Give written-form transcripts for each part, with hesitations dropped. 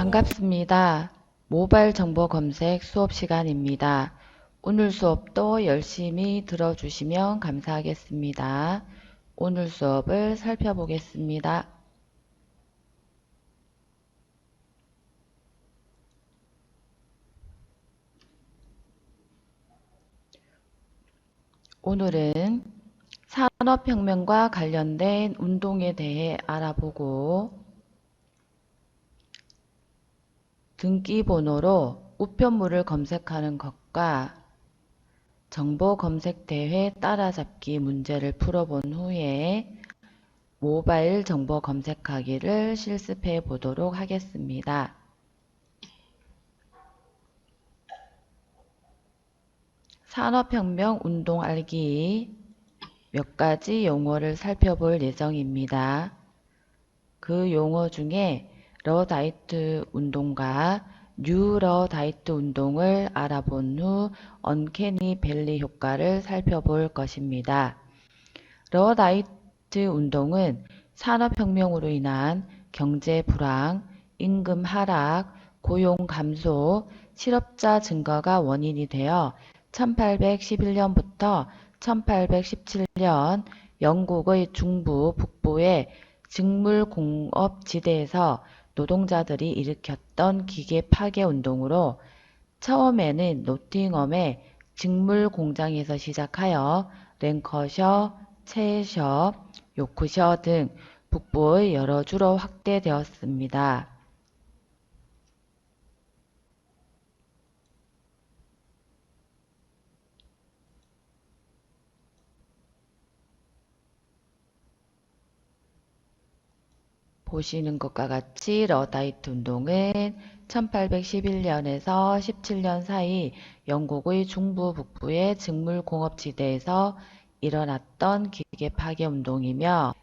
반갑습니다. 모바일 정보 검색 수업 시간입니다. 오늘 수업도 열심히 들어주시면 감사하겠습니다. 오늘 수업을 살펴보겠습니다. 오늘은 산업혁명과 관련된 운동에 대해 알아보고 등기번호로 우편물을 검색하는 것과 정보 검색 대회 따라잡기 문제를 풀어본 후에 모바일 정보 검색하기를 실습해 보도록 하겠습니다. 산업혁명 운동 알기 몇 가지 용어를 살펴볼 예정입니다. 그 용어 중에 러다이트 운동과 뉴 러다이트 운동을 알아본 후 언캐니 밸리 효과를 살펴볼 것입니다. 러다이트 운동은 산업혁명으로 인한 경제 불황, 임금 하락, 고용 감소, 실업자 증가가 원인이 되어 1811년부터 1817년 영국의 중부, 북부의 직물공업지대에서 노동자들이 일으켰던 기계 파괴 운동으로 처음에는 노팅엄의 직물공장에서 시작하여 랭커셔, 채셔, 요크셔 등 북부의 여러 주로 확대되었습니다. 보시는 것과 같이 러다이트 운동은 1811년에서 17년 사이 영국의 중부 북부의 직물공업지대에서 일어났던 기계 파괴 운동이며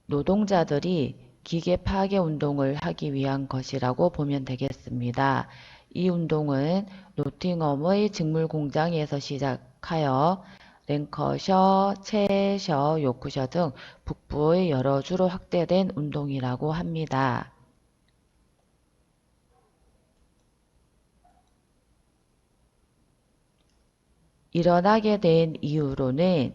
노동자들이 기계 파괴 운동을 하기 위한 것이라고 보면 되겠습니다. 이 운동은 노팅엄의 직물공장에서 시작하여 랭커셔, 채셔, 요크셔 등 북부의 여러 주로 확대된 운동이라고 합니다. 일어나게 된 이유로는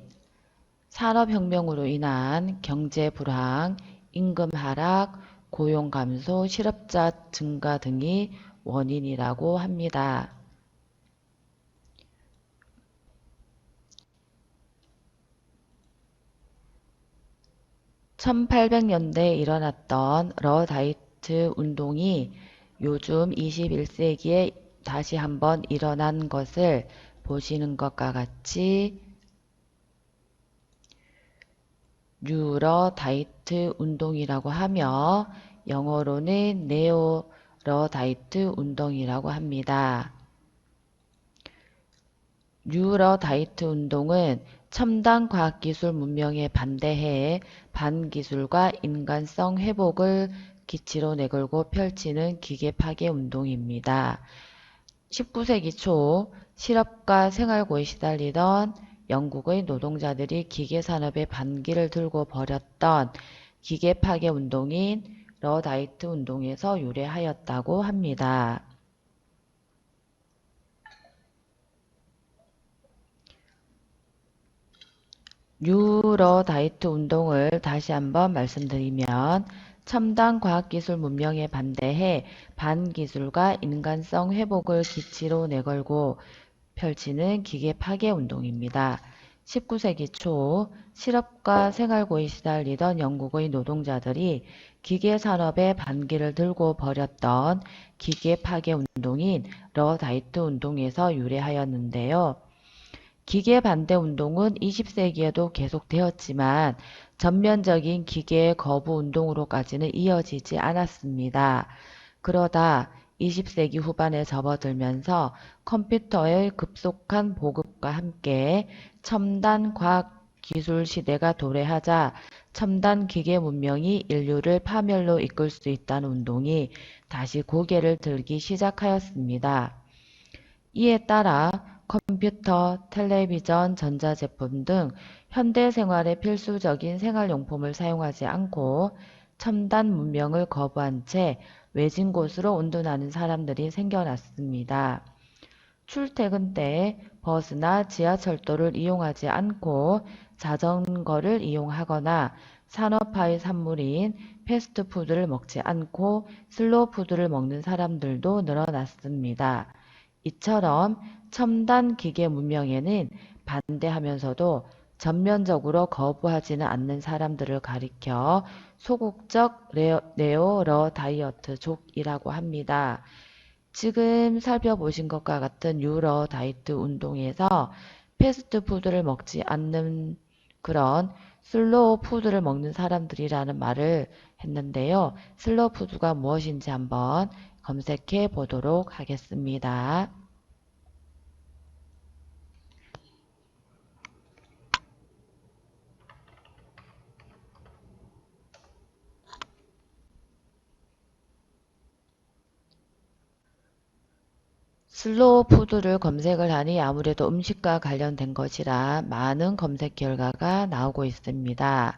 산업혁명으로 인한 경제 불황, 임금 하락, 고용 감소, 실업자 증가 등이 원인이라고 합니다. (1800년대에) 일어났던 러다이트 운동이 요즘 21세기에 다시 한번 일어난 것을 보시는 것과 같이 뉴 러다이트 운동이라고 하며 영어로는 네오 러다이트 운동이라고 합니다. 뉴 러다이트 운동은 첨단 과학기술 문명에 반대해 반기술과 인간성 회복을 기치로 내걸고 펼치는 기계 파괴 운동입니다. 19세기 초 실업과 생활고에 시달리던 영국의 노동자들이 기계산업에 반기를 들고 벌였던 기계 파괴 운동인 러다이트 운동에서 유래하였다고 합니다. 뉴 러다이트 운동을 다시 한번 말씀드리면 첨단 과학기술 문명에 반대해 반기술과 인간성 회복을 기치로 내걸고 펼치는 기계 파괴 운동입니다. 19세기 초 실업과 생활고에 시달리던 영국의 노동자들이 기계산업에 반기를 들고 벌였던 기계 파괴 운동인 러다이트 운동에서 유래하였는데요. 기계 반대 운동은 20세기에도 계속되었지만 전면적인 기계 거부 운동으로까지는 이어지지 않았습니다. 그러다 20세기 후반에 접어들면서 컴퓨터의 급속한 보급과 함께 첨단 과학 기술 시대가 도래하자 첨단 기계 문명이 인류를 파멸로 이끌 수 있다는 운동이 다시 고개를 들기 시작하였습니다. 이에 따라 컴퓨터, 텔레비전, 전자제품 등 현대생활의 필수적인 생활용품을 사용하지 않고 첨단 문명을 거부한 채 외진 곳으로 운둔하는 사람들이 생겨났습니다. 출퇴근 때 버스나 지하철도를 이용하지 않고 자전거를 이용하거나 산업화의 산물인 패스트푸드를 먹지 않고 슬로우푸드를 먹는 사람들도 늘어났습니다. 이처럼 첨단 기계 문명에는 반대하면서도 전면적으로 거부하지는 않는 사람들을 가리켜 소극적 네오러 다이어트족이라고 합니다. 지금 살펴보신 것과 같은 유러 다이어트 운동에서 패스트푸드를 먹지 않는 그런 슬로우 푸드를 먹는 사람들이라는 말을 했는데요. 슬로우 푸드가 무엇인지 한번 검색해 보도록 하겠습니다. 슬로우 푸드를 검색을 하니 아무래도 음식과 관련된 것이라 많은 검색 결과가 나오고 있습니다.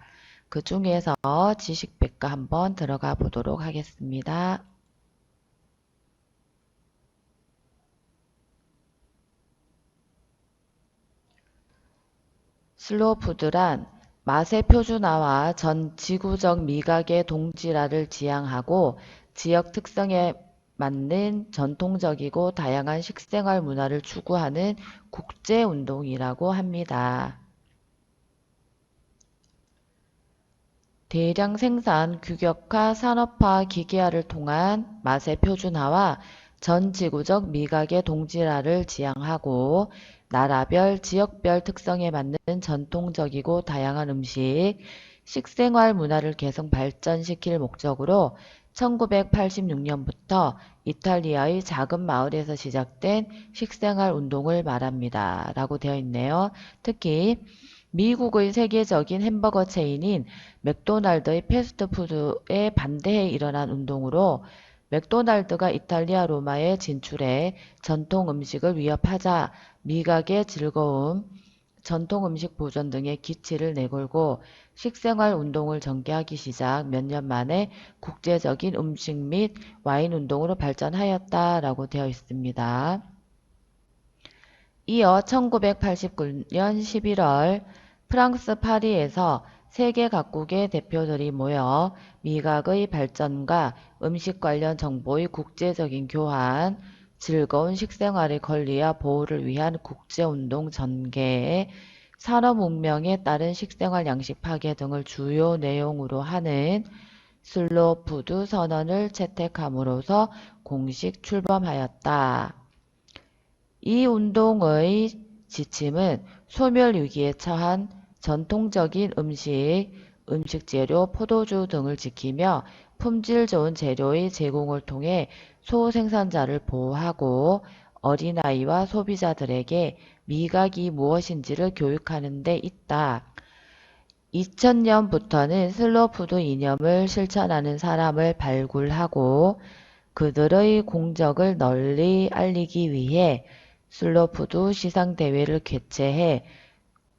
그 중에서 지식백과 한번 들어가 보도록 하겠습니다. 슬로우 푸드란 맛의 표준화와 전 지구적 미각의 동질화를 지향하고 지역 특성에 맞는 전통적이고 다양한 식생활 문화를 추구하는 국제운동이라고 합니다. 대량 생산, 규격화, 산업화, 기계화를 통한 맛의 표준화와 전 지구적 미각의 동질화를 지향하고 나라별, 지역별 특성에 맞는 전통적이고 다양한 음식, 식생활 문화를 계속 발전시킬 목적으로 1986년부터 이탈리아의 작은 마을에서 시작된 식생활 운동을 말합니다. 라고 되어 있네요. 특히 미국의 세계적인 햄버거 체인인 맥도날드의 패스트푸드에 반대해 일어난 운동으로 맥도날드가 이탈리아 로마에 진출해 전통 음식을 위협하자 미각의 즐거움, 전통 음식 보존 등의 기치를 내걸고 식생활 운동을 전개하기 시작 몇 년 만에 국제적인 음식 및 와인 운동으로 발전하였다라고 되어 있습니다. 이어 1989년 11월 프랑스 파리에서 세계 각국의 대표들이 모여 미각의 발전과 음식 관련 정보의 국제적인 교환, 즐거운 식생활의 권리와 보호를 위한 국제운동 전개, 산업문명에 따른 식생활 양식 파괴 등을 주요 내용으로 하는 슬로푸드 선언을 채택함으로써 공식 출범하였다. 이 운동의 지침은 소멸위기에 처한 전통적인 음식, 음식재료, 포도주 등을 지키며 품질 좋은 재료의 제공을 통해 소생산자를 보호하고 어린아이와 소비자들에게 미각이 무엇인지를 교육하는 데 있다. 2000년부터는 슬로푸드 이념을 실천하는 사람을 발굴하고 그들의 공적을 널리 알리기 위해 슬로푸드 시상대회를 개최해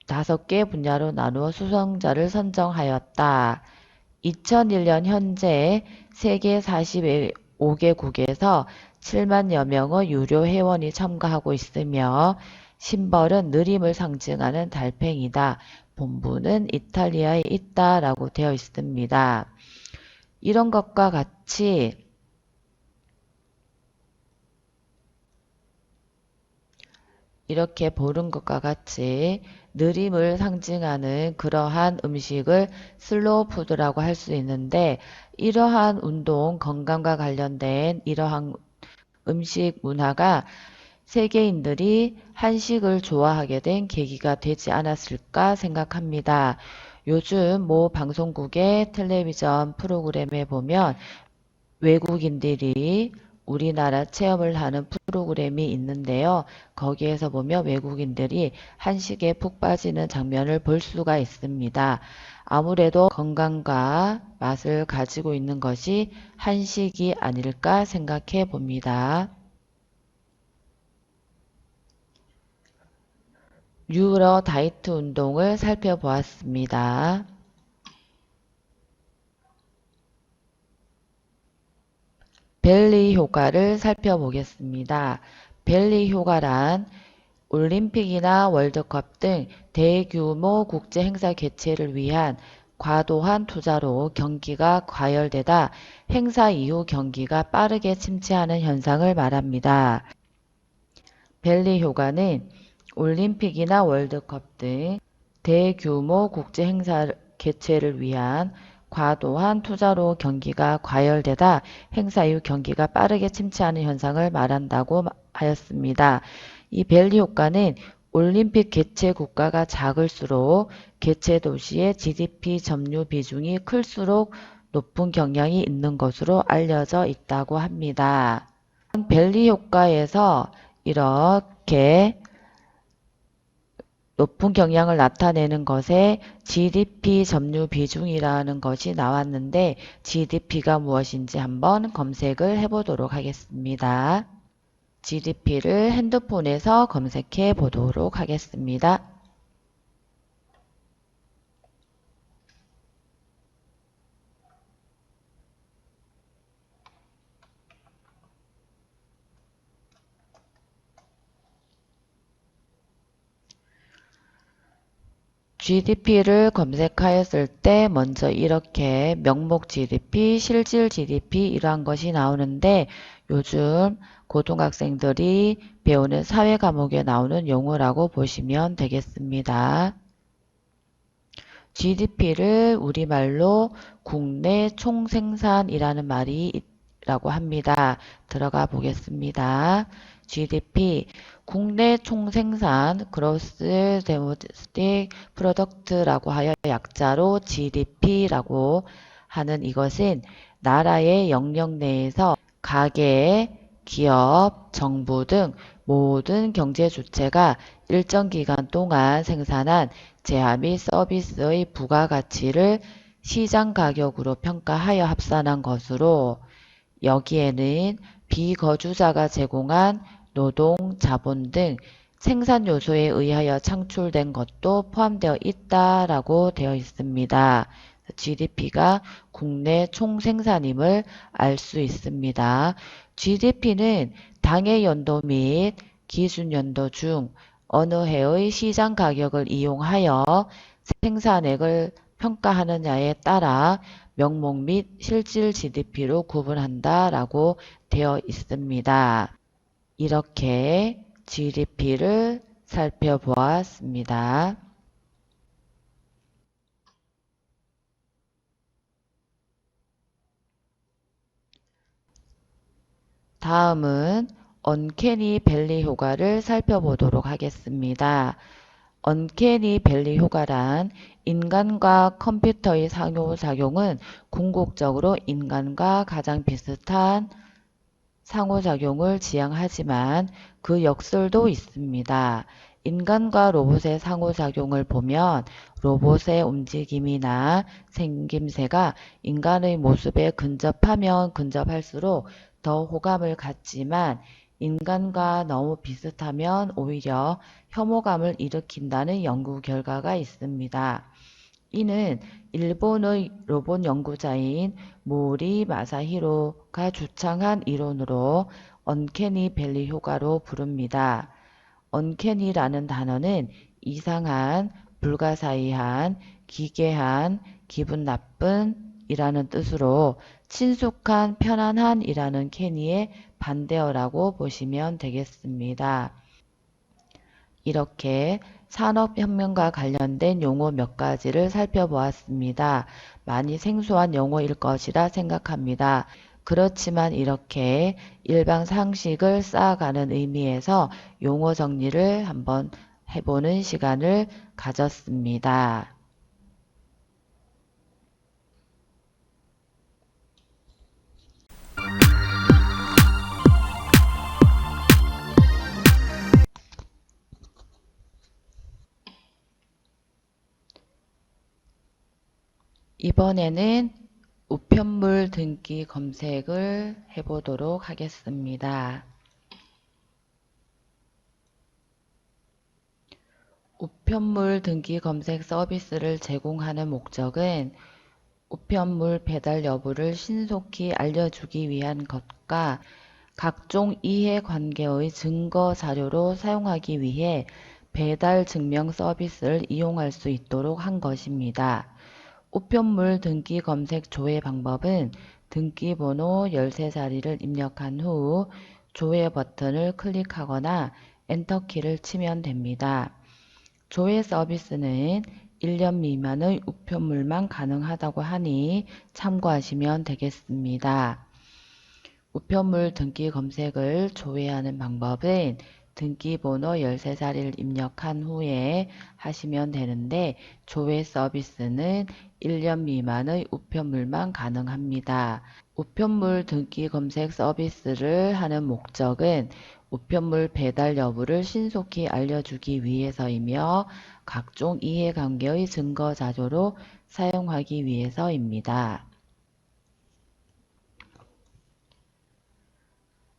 5개 분야로 나누어 수상자를 선정하였다. 2001년 현재 세계 45개국에서 7만여 명의 유료 회원이 참가하고 있으며 심벌은 느림을 상징하는 달팽이다. 본부는 이탈리아에 있다라고 되어 있습니다. 이런 것과 같이 이렇게 보는 것과 같이 느림을 상징하는 그러한 음식을 슬로우 푸드라고 할 수 있는데 이러한 운동, 건강과 관련된 이러한 음식 문화가 세계인들이 한식을 좋아하게 된 계기가 되지 않았을까 생각합니다. 요즘 모 방송국의 텔레비전 프로그램에 보면 외국인들이 우리나라 체험을 하는 프로그램이 있는데요. 거기에서 보면 외국인들이 한식에 푹 빠지는 장면을 볼 수가 있습니다. 아무래도 건강과 맛을 가지고 있는 것이 한식이 아닐까 생각해 봅니다. 뉴러 다이트 운동을 살펴보았습니다. 벨리 효과를 살펴보겠습니다. 벨리 효과란 올림픽이나 월드컵 등 대규모 국제 행사 개최를 위한 과도한 투자로 경기가 과열되다 행사 이후 경기가 빠르게 침체하는 현상을 말합니다. 벨리 효과는 올림픽이나 월드컵 등 대규모 국제 행사 개최를 위한 과도한 투자로 경기가 과열되다 행사 이후 경기가 빠르게 침체하는 현상을 말한다고 하였습니다. 이 벨리 효과는 올림픽 개최 국가가 작을수록 개최 도시의 GDP 점유 비중이 클수록 높은 경향이 있는 것으로 알려져 있다고 합니다. 벨리 효과에서 이렇게 높은 경향을 나타내는 것에 GDP 점유 비중이라는 것이 나왔는데 GDP가 무엇인지 한번 검색을 해보도록 하겠습니다. GDP를 핸드폰에서 검색해 보도록 하겠습니다. GDP를 검색하였을 때 먼저 이렇게 명목 GDP, 실질 GDP 이러한 것이 나오는데 요즘 고등학생들이 배우는 사회 과목에 나오는 용어라고 보시면 되겠습니다. GDP를 우리말로 국내 총생산이라는 말이라고 합니다. 들어가 보겠습니다. GDP, 국내 총생산, Gross Domestic Product라고 하여 약자로 GDP라고 하는 이것은 나라의 영역 내에서 가계, 기업, 정부 등 모든 경제 주체가 일정 기간 동안 생산한 재화 및 서비스의 부가가치를 시장 가격으로 평가하여 합산한 것으로 여기에는 비거주자가 제공한 노동, 자본 등 생산 요소에 의하여 창출된 것도 포함되어 있다라고 되어 있습니다. GDP가 국내 총생산임을 알 수 있습니다. GDP는 당해 연도 및 기준 연도 중 어느 해의 시장 가격을 이용하여 생산액을 평가하느냐에 따라 명목 및 실질 GDP로 구분한다라고 되어 있습니다. 이렇게 GDP를 살펴보았습니다. 다음은 언캐니 밸리 효과를 살펴보도록 하겠습니다. 언캐니 밸리 효과란 인간과 컴퓨터의 상호작용은 궁극적으로 인간과 가장 비슷한 상호작용을 지향하지만 그 역설도 있습니다. 인간과 로봇의 상호작용을 보면 로봇의 움직임이나 생김새가 인간의 모습에 근접하면 근접할수록 더 호감을 갖지만 인간과 너무 비슷하면 오히려 혐오감을 일으킨다는 연구 결과가 있습니다. 이는 일본의 로봇 연구자인 모리 마사히로가 주창한 이론으로 언캐니 밸리 효과로 부릅니다. 언캐니라는 단어는 이상한, 불가사의한, 기괴한, 기분 나쁜 이라는 뜻으로 친숙한, 편안한 이라는 캐니의 반대어라고 보시면 되겠습니다. 이렇게 산업혁명과 관련된 용어 몇 가지를 살펴보았습니다. 많이 생소한 용어일 것이라 생각합니다. 그렇지만 이렇게 일반 상식을 쌓아가는 의미에서 용어 정리를 한번 해보는 시간을 가졌습니다. 이번에는 우편물 등기 검색을 해보도록 하겠습니다. 우편물 등기 검색 서비스를 제공하는 목적은 우편물 배달 여부를 신속히 알려주기 위한 것과 각종 이해관계의 증거 자료로 사용하기 위해 배달 증명 서비스를 이용할 수 있도록 한 것입니다. 우편물 등기 검색 조회 방법은 등기번호 13자리를 입력한 후 조회 버튼을 클릭하거나 엔터키를 치면 됩니다. 조회 서비스는 1년 미만의 우편물만 가능하다고 하니 참고하시면 되겠습니다. 우편물 등기 검색을 조회하는 방법은 등기번호 13자리를 입력한 후에 하시면 되는데 조회 서비스는 1년 미만의 우편물만 가능합니다. 우편물 등기 검색 서비스를 하는 목적은 우편물 배달 여부를 신속히 알려주기 위해서이며 각종 이해관계의 증거 자료로 사용하기 위해서입니다.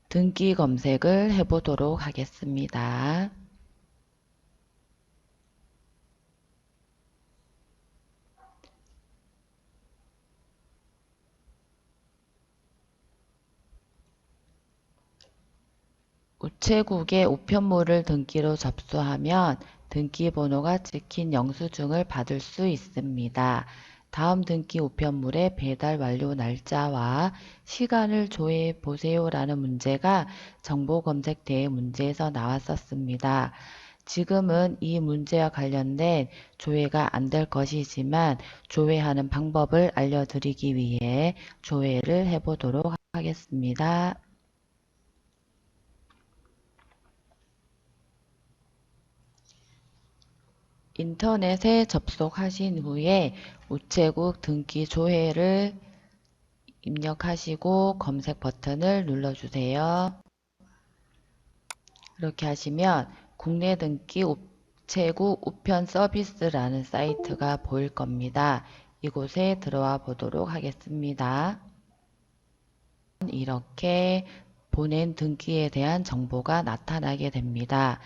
등기 검색을 해보도록 하겠습니다. 우체국에 우편물을 등기로 접수하면 등기번호가 찍힌 영수증을 받을 수 있습니다. 다음 등기 우편물의 배달 완료 날짜와 시간을 조회해 보세요라는 문제가 정보검색 대회 문제에서 나왔었습니다. 지금은 이 문제와 관련된 조회가 안 될 것이지만 조회하는 방법을 알려드리기 위해 조회를 해보도록 하겠습니다. 인터넷에 접속하신 후에 우체국 등기 조회를 입력하시고 검색 버튼을 눌러주세요. 이렇게 하시면 국내 등기 우체국 우편 서비스라는 사이트가 보일 겁니다. 이곳에 들어와 보도록 하겠습니다. 이렇게 보낸 등기에 대한 정보가 나타나게 됩니다.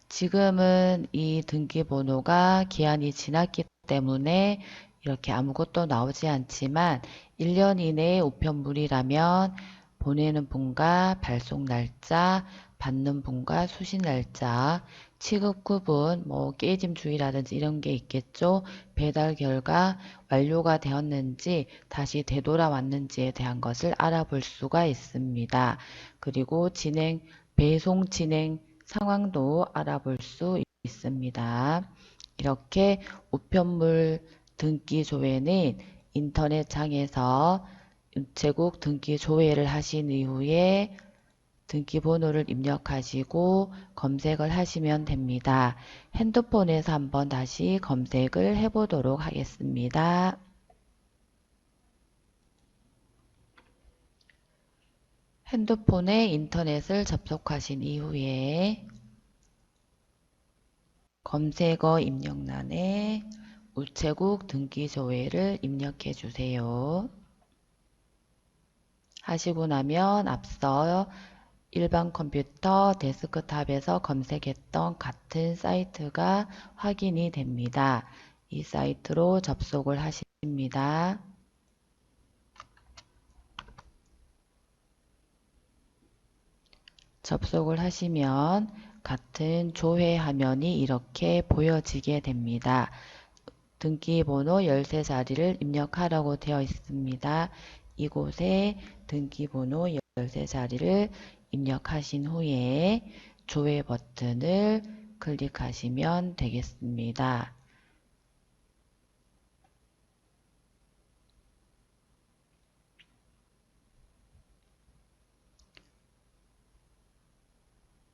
지금은 이 등기번호가 기한이 지났기 때문에 이렇게 아무것도 나오지 않지만 1년 이내의 우편물이라면 보내는 분과 발송 날짜, 받는 분과 수신 날짜, 취급 구분, 깨짐 주의라든지 이런 게 있겠죠. 배달 결과 완료가 되었는지 다시 되돌아왔는지에 대한 것을 알아볼 수가 있습니다. 그리고 배송 진행 상황도 알아볼 수 있습니다. 이렇게 우편물 등기 조회는 인터넷 창에서 우체국 등기 조회를 하신 이후에 등기번호를 입력하시고 검색을 하시면 됩니다. 핸드폰에서 한번 다시 검색을 해보도록 하겠습니다. 핸드폰에 인터넷을 접속하신 이후에 검색어 입력란에 우체국 등기 조회를 입력해 주세요. 하시고 나면 앞서 일반 컴퓨터 데스크탑에서 검색했던 같은 사이트가 확인이 됩니다. 이 사이트로 접속을 하십니다. 접속을 하시면 같은 조회 화면이 이렇게 보여지게 됩니다. 등기번호 13자리를 입력하라고 되어 있습니다. 이곳에 등기번호 13자리를 입력하신 후에 조회 버튼을 클릭하시면 되겠습니다.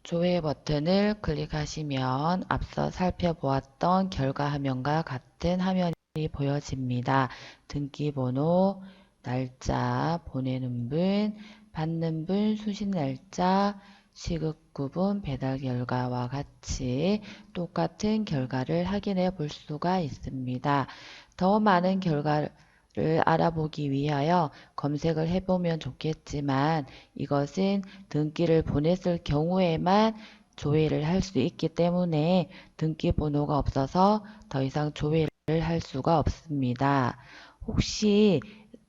조회 버튼을 클릭하시면 앞서 살펴보았던 결과 화면과 같은 화면이 보여집니다. 등기번호, 날짜, 보내는 분, 받는 분, 수신 날짜, 시급 구분, 배달 결과와 같이 똑같은 결과를 확인해 볼 수가 있습니다. 더 많은 결과를 알아보기 위하여 검색을 해보면 좋겠지만 이것은 등기를 보냈을 경우에만 조회를 할 수 있기 때문에 등기 번호가 없어서 더 이상 조회를 할 수가 없습니다. 혹시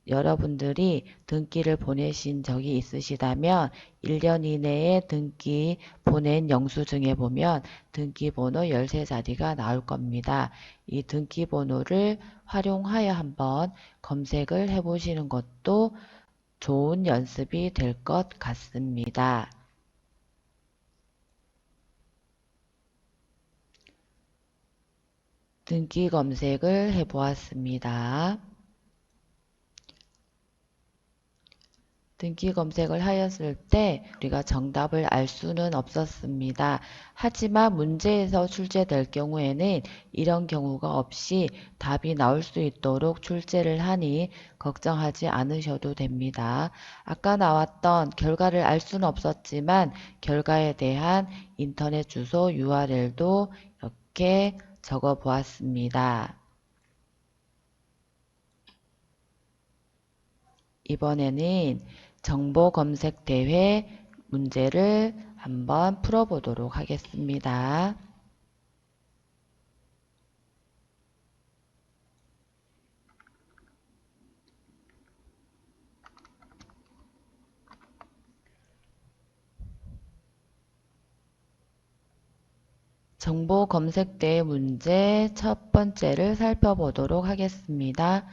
여러분들이 등기를 보내신 적이 있으시다면 1년 이내에 등기 보낸 영수증에 보면 등기번호 13자리가 나올 겁니다. 이 등기번호를 활용하여 한번 검색을 해보시는 것도 좋은 연습이 될 것 같습니다. 등기 검색을 해보았습니다. 등기 검색을 하였을 때 우리가 정답을 알 수는 없었습니다. 하지만 문제에서 출제될 경우에는 이런 경우가 없이 답이 나올 수 있도록 출제를 하니 걱정하지 않으셔도 됩니다. 아까 나왔던 결과를 알 수는 없었지만 결과에 대한 인터넷 주소 URL도 이렇게 적어 보았습니다. 이번에는 정보 검색 대회 문제를 한번 풀어보도록 하겠습니다. 정보 검색 대회 문제 첫 번째를 살펴보도록 하겠습니다.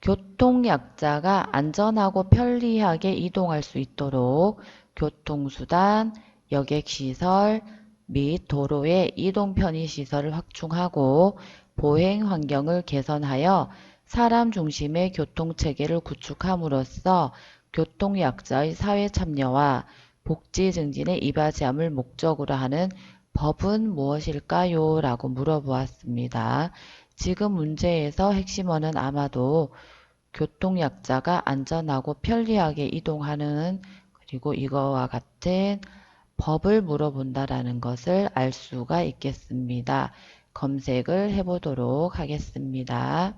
교통약자가 안전하고 편리하게 이동할 수 있도록 교통수단, 여객시설 및 도로의 이동 편의시설을 확충하고 보행 환경을 개선하여 사람 중심의 교통체계를 구축함으로써 교통약자의 사회 참여와 복지 증진에 이바지함을 목적으로 하는 법은 무엇일까요? 라고 물어보았습니다. 지금 문제에서 핵심어는 아마도 교통약자가 안전하고 편리하게 이동하는 그리고 이거와 같은 법을 물어본다라는 것을 알 수가 있겠습니다. 검색을 해보도록 하겠습니다.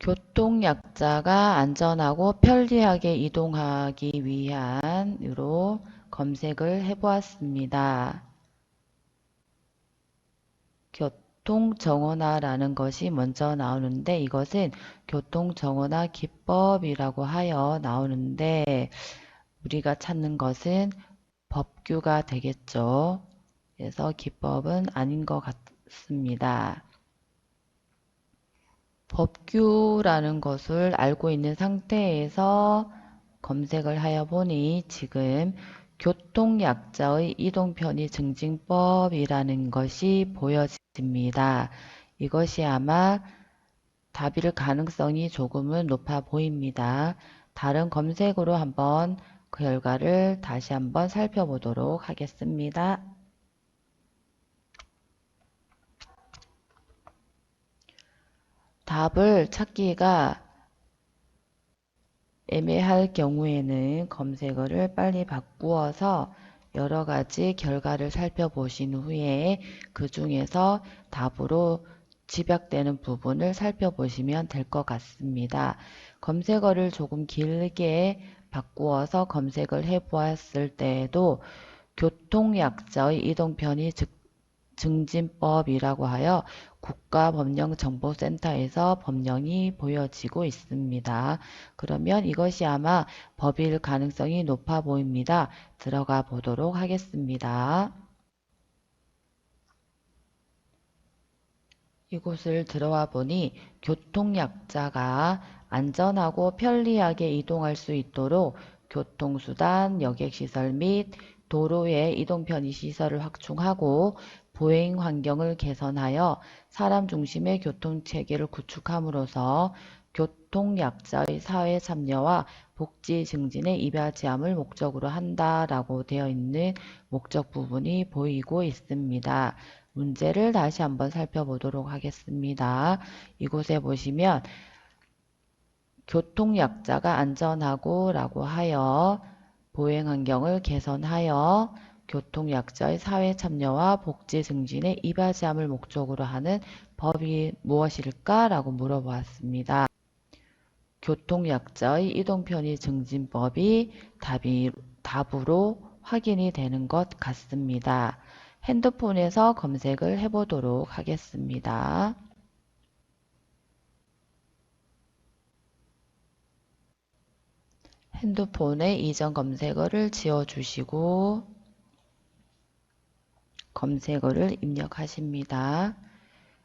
교통약자가 안전하고 편리하게 이동하기 위한으로 검색을 해보았습니다. 교통정원화라는 것이 먼저 나오는데 이것은 교통정원화 기법이라고 하여 나오는데 우리가 찾는 것은 법규가 되겠죠. 그래서 기법은 아닌 것 같습니다. 법규라는 것을 알고 있는 상태에서 검색을 하여 보니 지금 교통약자의 이동편의 증진법이라는 것이 보여집니다. 이것이 아마 답일 가능성이 조금은 높아 보입니다. 다른 검색으로 한번 그 결과를 다시 한번 살펴보도록 하겠습니다. 답을 찾기가 애매할 경우에는 검색어를 빨리 바꾸어서 여러 가지 결과를 살펴보신 후에 그 중에서 답으로 집약되는 부분을 살펴보시면 될 것 같습니다. 검색어를 조금 길게 바꾸어서 검색을 해 보았을 때에도 교통약자의 이동편의 증진법이라고 하여 국가법령정보센터에서 법령이 보여지고 있습니다. 그러면 이것이 아마 법일 가능성이 높아 보입니다. 들어가 보도록 하겠습니다. 이곳을 들어와 보니 교통약자가 안전하고 편리하게 이동할 수 있도록 교통수단, 여객시설 및 도로의 이동 편의 시설을 확충하고 보행 환경을 개선하여 사람 중심의 교통체계를 구축함으로써 교통약자의 사회 참여와 복지 증진에 이바지함을 목적으로 한다라고 되어 있는 목적 부분이 보이고 있습니다. 문제를 다시 한번 살펴보도록 하겠습니다. 이곳에 보시면 교통약자가 안전하고 라고 하여 보행 환경을 개선하여 교통약자의 사회 참여와 복지 증진에 이바지함을 목적으로 하는 법이 무엇일까? 라고 물어보았습니다. 교통약자의 이동편의 증진법이 답으로 확인이 되는 것 같습니다. 핸드폰에서 검색을 해보도록 하겠습니다. 핸드폰에 이전 검색어를 지워주시고 검색어를 입력하십니다.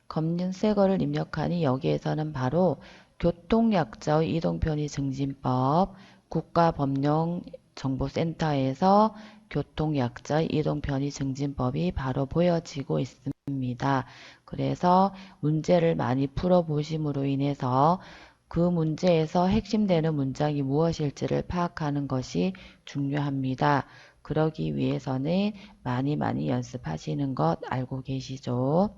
검색어를 입력하니 여기에서는 바로 교통약자의 이동편의 증진법 국가법령정보센터에서 교통약자의 이동편의 증진법이 바로 보여지고 있습니다. 그래서 문제를 많이 풀어보심으로 인해서 그 문제에서 핵심되는 문장이 무엇일지를 파악하는 것이 중요합니다. 그러기 위해서는 많이 연습하시는 것 알고 계시죠?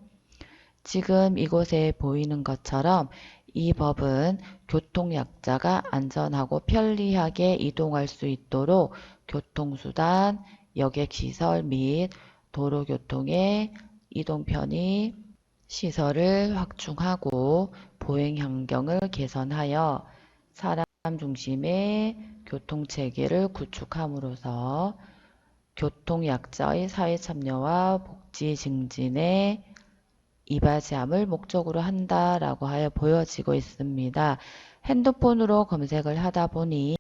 지금 이곳에 보이는 것처럼 이 법은 교통약자가 안전하고 편리하게 이동할 수 있도록 교통수단, 여객시설 및 도로교통의 이동편의 시설을 확충하고 보행환경을 개선하여 사람 중심의 교통체계를 구축함으로써 교통약자의 사회참여와 복지 증진에 이바지함을 목적으로 한다라고 하여 보여지고 있습니다. 핸드폰으로 검색을 하다 보니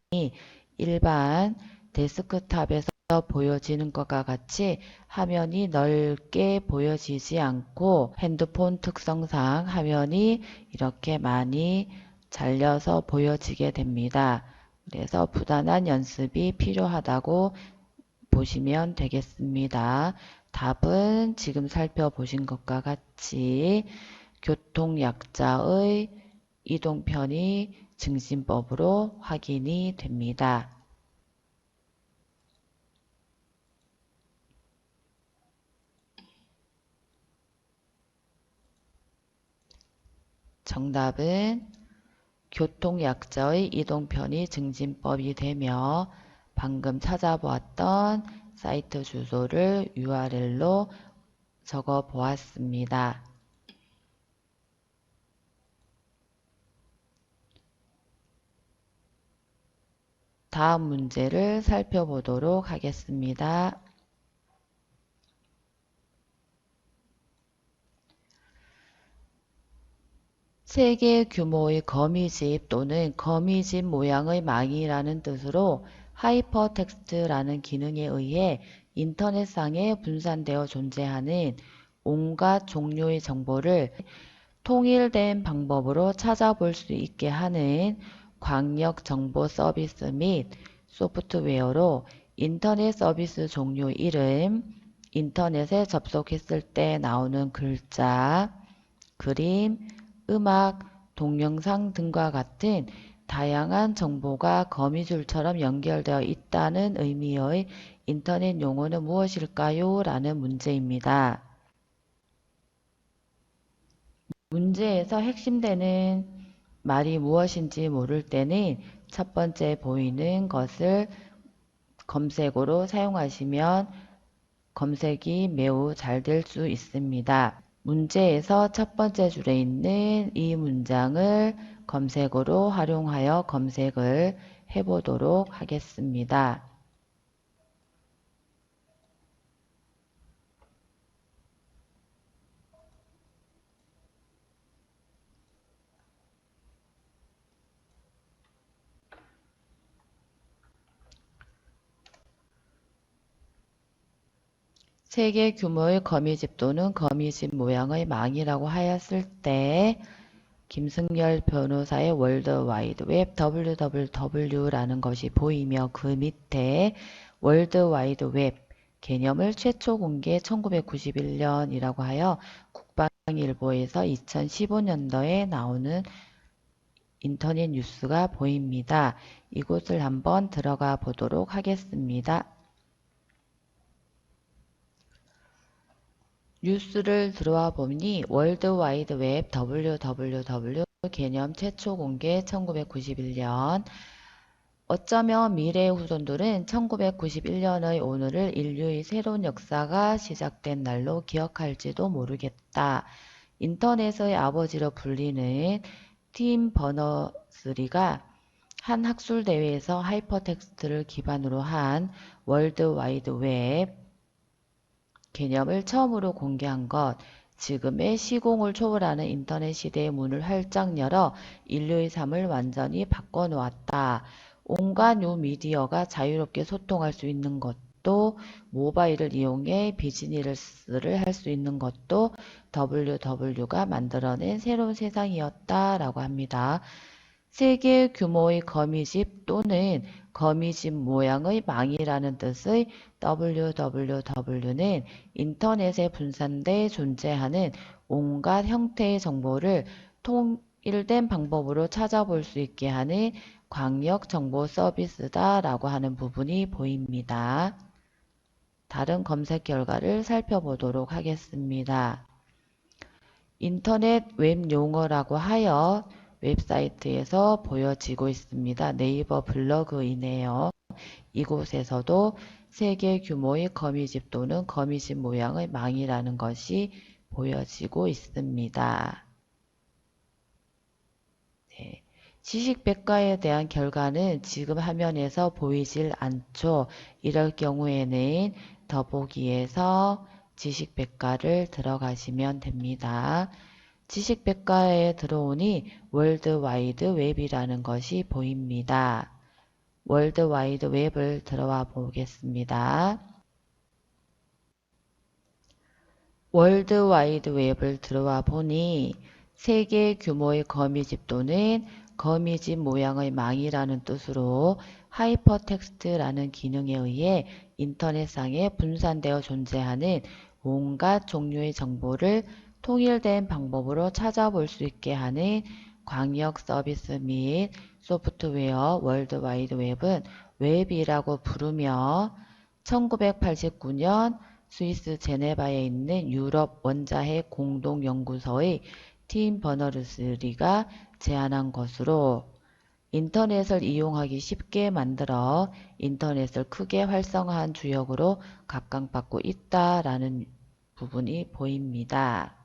일반 데스크탑에서 보여지는 것과 같이 화면이 넓게 보여지지 않고 핸드폰 특성상 화면이 이렇게 많이 잘려서 보여지게 됩니다. 그래서 부단한 연습이 필요하다고 보시면 되겠습니다. 답은 지금 살펴보신 것과 같이 교통약자의 이동편의 증진법으로 확인이 됩니다. 정답은 교통약자의 이동편의 증진법이 되며 방금 찾아보았던 사이트 주소를 URL로 적어 보았습니다. 다음 문제를 살펴보도록 하겠습니다. 세계 규모의 거미집 또는 거미집 모양의 망이라는 뜻으로 하이퍼텍스트라는 기능에 의해 인터넷상에 분산되어 존재하는 온갖 종류의 정보를 통일된 방법으로 찾아볼 수 있게 하는 광역 정보 서비스 및 소프트웨어로 인터넷 서비스 종류 이름, 인터넷에 접속했을 때 나오는 글자, 그림, 음악, 동영상 등과 같은 다양한 정보가 거미줄처럼 연결되어 있다는 의미의 인터넷 용어는 무엇일까요? 라는 문제입니다. 문제에서 핵심되는 말이 무엇인지 모를 때는 첫 번째 보이는 것을 검색어로 사용하시면 검색이 매우 잘 될 수 있습니다. 문제에서 첫 번째 줄에 있는 이 문장을 검색어로 활용하여 검색을 해보도록 하겠습니다. 세계 규모의 거미집 또는 거미집 모양의 망이라고 하였을 때 김승열 변호사의 월드와이드웹 www라는 것이 보이며 그 밑에 월드와이드웹 개념을 최초 공개 1991년이라고 하여 국방일보에서 2015년도에 나오는 인터넷 뉴스가 보입니다. 이곳을 한번 들어가 보도록 하겠습니다. 뉴스를 들어와 보니 월드와이드웹 www 개념 최초 공개 1991년 어쩌면 미래의 후손들은 1991년의 오늘을 인류의 새로운 역사가 시작된 날로 기억할지도 모르겠다. 인터넷의 아버지로 불리는 팀 버너스리가 한 학술대회에서 하이퍼텍스트를 기반으로 한 월드와이드웹 개념을 처음으로 공개한 것, 지금의 시공을 초월하는 인터넷 시대의 문을 활짝 열어 인류의 삶을 완전히 바꿔놓았다. 온갖 뉴미디어가 자유롭게 소통할 수 있는 것도, 모바일을 이용해 비즈니스를 할 수 있는 것도 WW가 만들어낸 새로운 세상이었다라고 합니다. 세계 규모의 거미집 또는 거미집 모양의 망이라는 뜻의 WWW는 인터넷에 분산돼 존재하는 온갖 형태의 정보를 통일된 방법으로 찾아볼 수 있게 하는 광역 정보 서비스다 라고 하는 부분이 보입니다. 다른 검색 결과를 살펴보도록 하겠습니다. 인터넷 웹 용어라고 하여 웹사이트에서 보여지고 있습니다. 네이버 블로그이네요. 이곳에서도 세계 규모의 거미집 또는 거미집 모양의 망이라는 것이 보여지고 있습니다. 네. 지식백과에 대한 결과는 지금 화면에서 보이질 않죠. 이럴 경우에는 더보기에서 지식백과를 들어가시면 됩니다. 지식백과에 들어오니 월드와이드 웹이라는 것이 보입니다. 월드와이드 웹을 들어와 보겠습니다. 월드와이드 웹을 들어와 보니 세계 규모의 거미집 또는 거미집 모양의 망이라는 뜻으로 하이퍼텍스트라는 기능에 의해 인터넷상에 분산되어 존재하는 온갖 종류의 정보를 통일된 방법으로 찾아볼 수 있게 하는 광역 서비스 및 소프트웨어 월드와이드 웹은 웹이라고 부르며 1989년 스위스 제네바에 있는 유럽 원자핵 공동연구소의 팀 버너르스리가 제안한 것으로 인터넷을 이용하기 쉽게 만들어 인터넷을 크게 활성화한 주역으로 각광받고 있다라는 부분이 보입니다.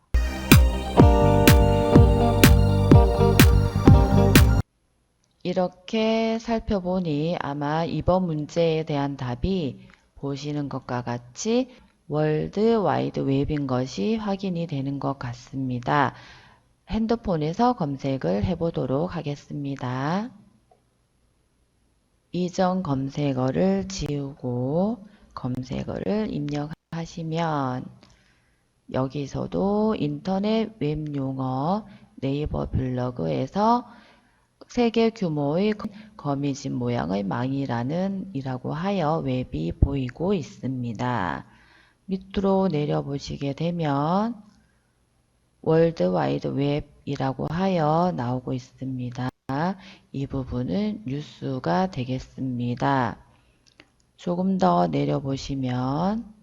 이렇게 살펴보니 아마 이번 문제에 대한 답이 보시는 것과 같이 월드 와이드 웹인 것이 확인이 되는 것 같습니다. 핸드폰에서 검색을 해보도록 하겠습니다. 이전 검색어를 지우고 검색어를 입력하시면 여기서도 인터넷 웹 용어 네이버 블로그에서 세계 규모의 거미집 모양의 망이라는 이라고 하여 웹이 보이고 있습니다. 밑으로 내려보시게 되면 월드와이드 웹이라고 하여 나오고 있습니다. 이 부분은 뉴스가 되겠습니다. 조금 더 내려보시면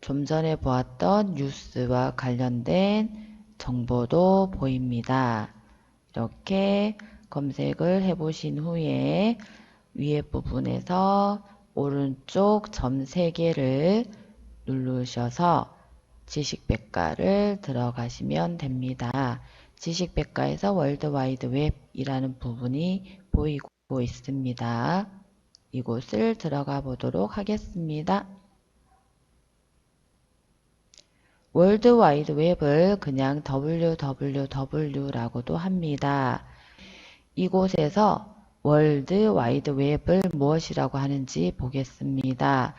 좀 전에 보았던 뉴스와 관련된 정보도 보입니다. 이렇게 검색을 해보신 후에 위에 부분에서 오른쪽 점 3개를 누르셔서 지식백과를 들어가시면 됩니다. 지식백과에서 월드와이드 웹이라는 부분이 보이고 있습니다. 이곳을 들어가 보도록 하겠습니다. 월드와이드 웹을 그냥 www라고도 합니다. 이곳에서 월드와이드 웹을 무엇이라고 하는지 보겠습니다.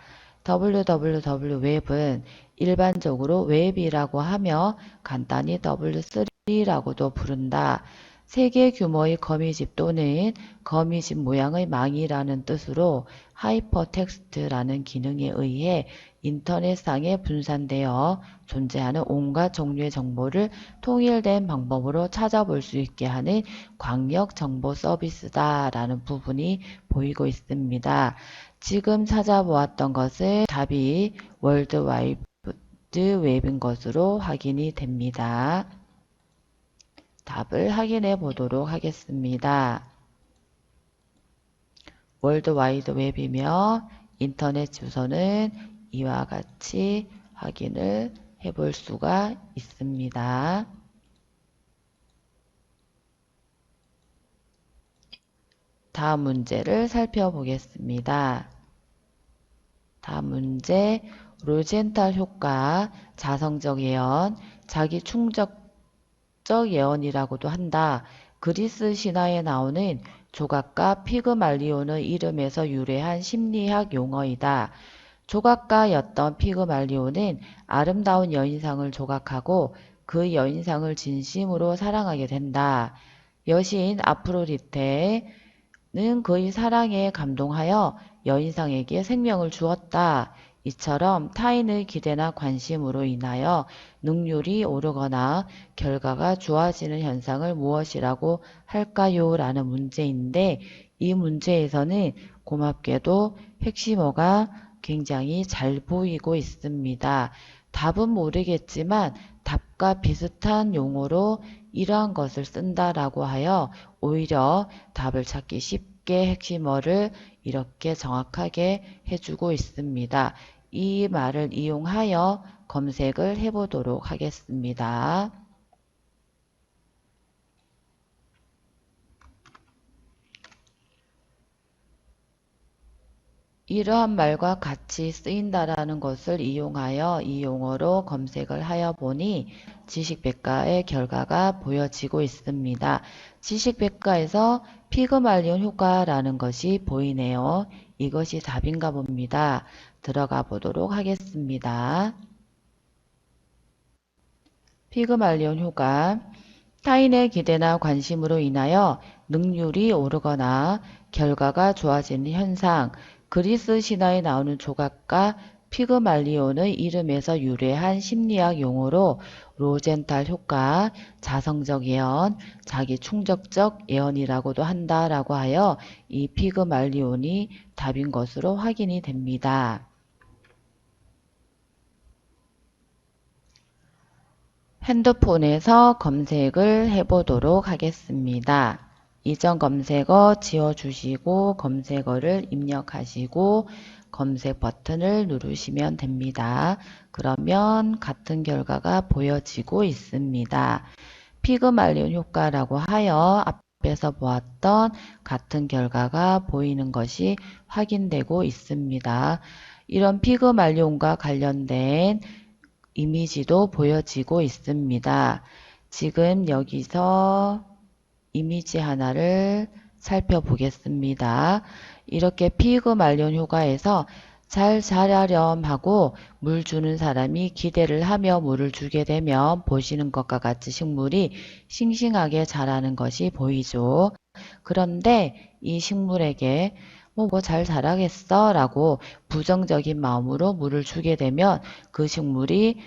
www 웹은 일반적으로 웹이라고 하며 간단히 W3라고도 부른다. 세계 규모의 거미집 또는 거미집 모양의 망이라는 뜻으로 하이퍼텍스트라는 기능에 의해 인터넷상에 분산되어 존재하는 온갖 종류의 정보를 통일된 방법으로 찾아볼 수 있게 하는 광역 정보 서비스다 라는 부분이 보이고 있습니다. 지금 찾아보았던 것은 답이 월드와이드 웹인 것으로 확인이 됩니다. 답을 확인해 보도록 하겠습니다. 월드와이드 웹이며 인터넷 주소는 이와 같이 확인을 해볼 수가 있습니다. 다음 문제를 살펴보겠습니다. 다음 문제, 로젠탈 효과, 자성적 예언, 자기 충족적 예언이라고도 한다. 그리스 신화에 나오는 조각가 피그말리온의 이름에서 유래한 심리학 용어이다. 조각가였던 피그말리온은 아름다운 여인상을 조각하고 그 여인상을 진심으로 사랑하게 된다. 여신 아프로디테는 그의 사랑에 감동하여 여인상에게 생명을 주었다. 이처럼 타인의 기대나 관심으로 인하여 능률이 오르거나 결과가 좋아지는 현상을 무엇이라고 할까요? 라는 문제인데, 이 문제에서는 고맙게도 핵심어가 굉장히 잘 보이고 있습니다. 답은 모르겠지만 답과 비슷한 용어로 이러한 것을 쓴다라고 하여 오히려 답을 찾기 쉽게 핵심어를 이렇게 정확하게 해주고 있습니다. 이 말을 이용하여 검색을 해보도록 하겠습니다. 이러한 말과 같이 쓰인다라는 것을 이용하여 이 용어로 검색을 하여 보니 지식백과의 결과가 보여지고 있습니다. 지식백과에서 피그말리온 효과라는 것이 보이네요. 이것이 답인가 봅니다. 들어가 보도록 하겠습니다. 피그말리온 효과, 타인의 기대나 관심으로 인하여 능률이 오르거나 결과가 좋아지는 현상, 그리스 신화에 나오는 조각가 피그말리온의 이름에서 유래한 심리학 용어로 로젠탈 효과, 자성적 예언, 자기 충족적 예언이라고도 한다라고 하여 이 피그말리온이 답인 것으로 확인이 됩니다. 핸드폰에서 검색을 해보도록 하겠습니다. 이전 검색어 지워주시고 검색어를 입력하시고 검색 버튼을 누르시면 됩니다. 그러면 같은 결과가 보여지고 있습니다. 피그말리온 효과라고 하여 앞에서 보았던 같은 결과가 보이는 것이 확인되고 있습니다. 이런 피그말리온과 관련된 이미지도 보여지고 있습니다. 지금 여기서 이미지 하나를 살펴보겠습니다. 이렇게 피그말리온 효과에서 잘 자라렴 하고 물 주는 사람이 기대를 하며 물을 주게 되면 보시는 것과 같이 식물이 싱싱하게 자라는 것이 보이죠. 그런데 이 식물에게 뭐 잘 자라겠어 라고 부정적인 마음으로 물을 주게 되면 그 식물이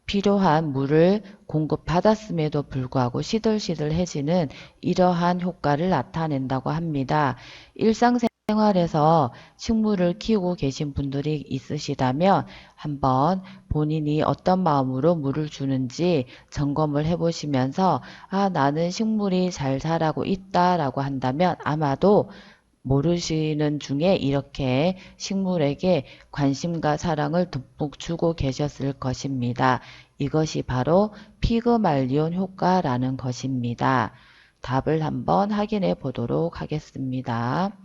필요한 물을 공급받았음에도 불구하고 시들시들해지는 이러한 효과를 나타낸다고 합니다. 일상생활에서 식물을 키우고 계신 분들이 있으시다면 한번 본인이 어떤 마음으로 물을 주는지 점검을 해보시면서 나는 식물이 잘 자라고 있다라고 한다면 아마도 모르시는 중에 이렇게 식물에게 관심과 사랑을 듬뿍 주고 계셨을 것입니다. 이것이 바로 피그말리온 효과라는 것입니다. 답을 한번 확인해 보도록 하겠습니다.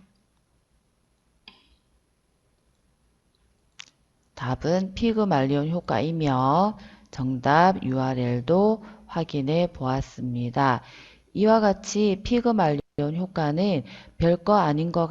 답은 피그말리온 효과이며 정답 URL도 확인해 보았습니다. 이와 같이 피그말리온 효과는 별거 아닌 것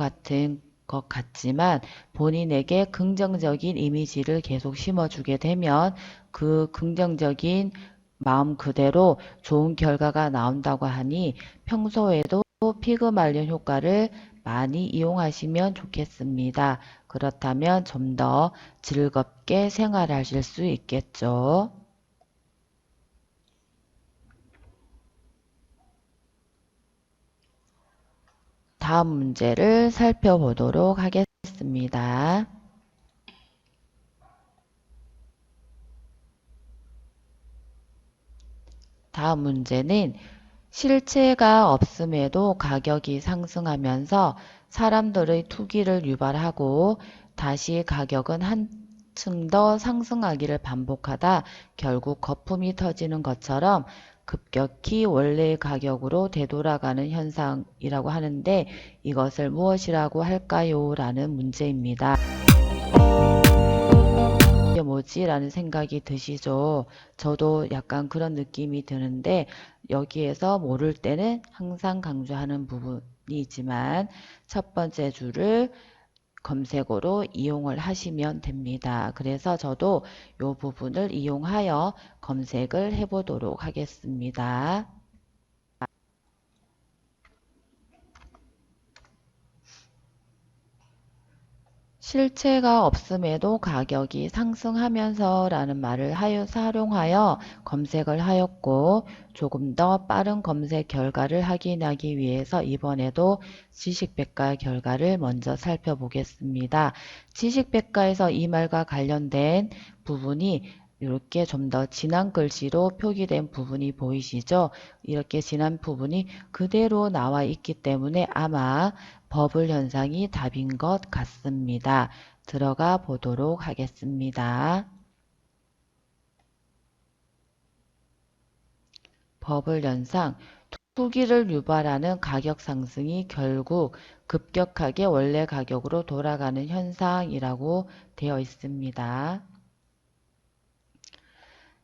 같지만 본인에게 긍정적인 이미지를 계속 심어주게 되면 그 긍정적인 마음 그대로 좋은 결과가 나온다고 하니 평소에도 피그말리온 효과를 많이 이용하시면 좋겠습니다. 그렇다면 좀 더 즐겁게 생활하실 수 있겠죠. 다음 문제를 살펴보도록 하겠습니다. 다음 문제는 실체가 없음에도 가격이 상승하면서 사람들의 투기를 유발하고 다시 가격은 한층 더 상승하기를 반복하다 결국 거품이 터지는 것처럼 급격히 원래의 가격으로 되돌아가는 현상이라고 하는데 이것을 무엇이라고 할까요? 라는 문제입니다. 이게 뭐지? 라는 생각이 드시죠? 저도 약간 그런 느낌이 드는데 여기에서 모를 때는 항상 강조하는 부분이지만 첫 번째 줄을 검색어로 이용을 하시면 됩니다. 그래서 저도 이 부분을 이용하여 검색을 해보도록 하겠습니다. 실체가 없음에도 가격이 상승하면서 라는 말을 활용하여 검색을 하였고 조금 더 빠른 검색 결과를 확인하기 위해서 이번에도 지식백과 결과를 먼저 살펴보겠습니다. 지식백과에서 이 말과 관련된 부분이 이렇게 좀 더 진한 글씨로 표기된 부분이 보이시죠? 이렇게 진한 부분이 그대로 나와 있기 때문에 아마 버블 현상이 답인 것 같습니다. 들어가 보도록 하겠습니다. 버블 현상, 투기를 유발하는 가격 상승이 결국 급격하게 원래 가격으로 돌아가는 현상이라고 되어 있습니다.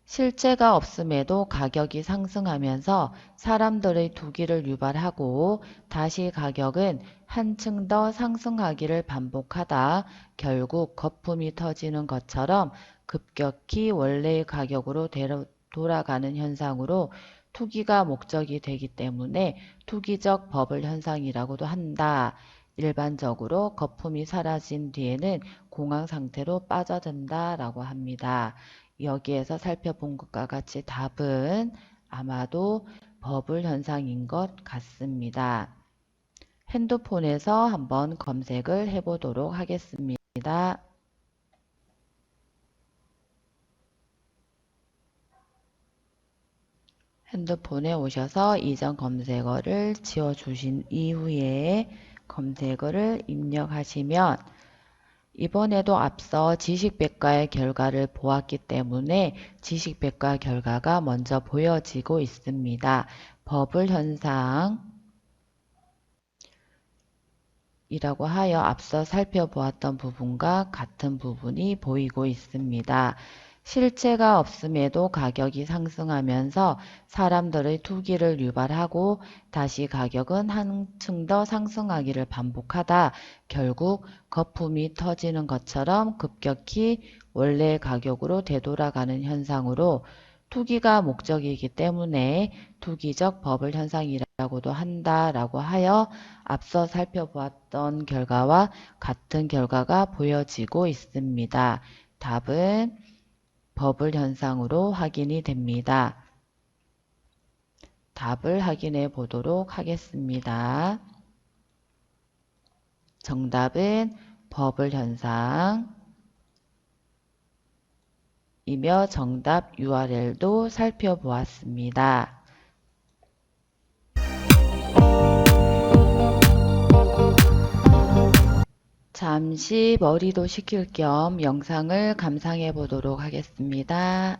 실체가 없음에도 가격이 상승하면서 사람들의 투기를 유발하고 다시 가격은 한층 더 상승하기를 반복하다 결국 거품이 터지는 것처럼 급격히 원래의 가격으로 돌아가는 현상으로 투기가 목적이 되기 때문에 투기적 버블 현상이라고도 한다. 일반적으로 거품이 사라진 뒤에는 공황 상태로 빠져든다 라고 합니다. 여기에서 살펴본 것과 같이 답은 아마도 버블 현상인 것 같습니다. 핸드폰에서 한번 검색을 해보도록 하겠습니다. 핸드폰에 오셔서 이전 검색어를 지워주신 이후에 검색어를 입력하시면 이번에도 앞서 지식백과의 결과를 보았기 때문에 지식백과 결과가 먼저 보여지고 있습니다. 버블 현상 이라고 하여 앞서 살펴보았던 부분과 같은 부분이 보이고 있습니다. 실체가 없음에도 가격이 상승하면서 사람들의 투기를 유발하고 다시 가격은 한층 더 상승하기를 반복하다 결국 거품이 터지는 것처럼 급격히 원래 가격으로 되돌아가는 현상으로 투기가 목적이기 때문에 투기적 버블 현상이라고도 한다라고 하여 앞서 살펴보았던 결과와 같은 결과가 보여지고 있습니다. 답은 버블 현상으로 확인이 됩니다. 답을 확인해 보도록 하겠습니다. 정답은 버블 현상 이며 정답 URL도 살펴보았습니다. 잠시 머리도 식힐 겸 영상을 감상해 보도록 하겠습니다.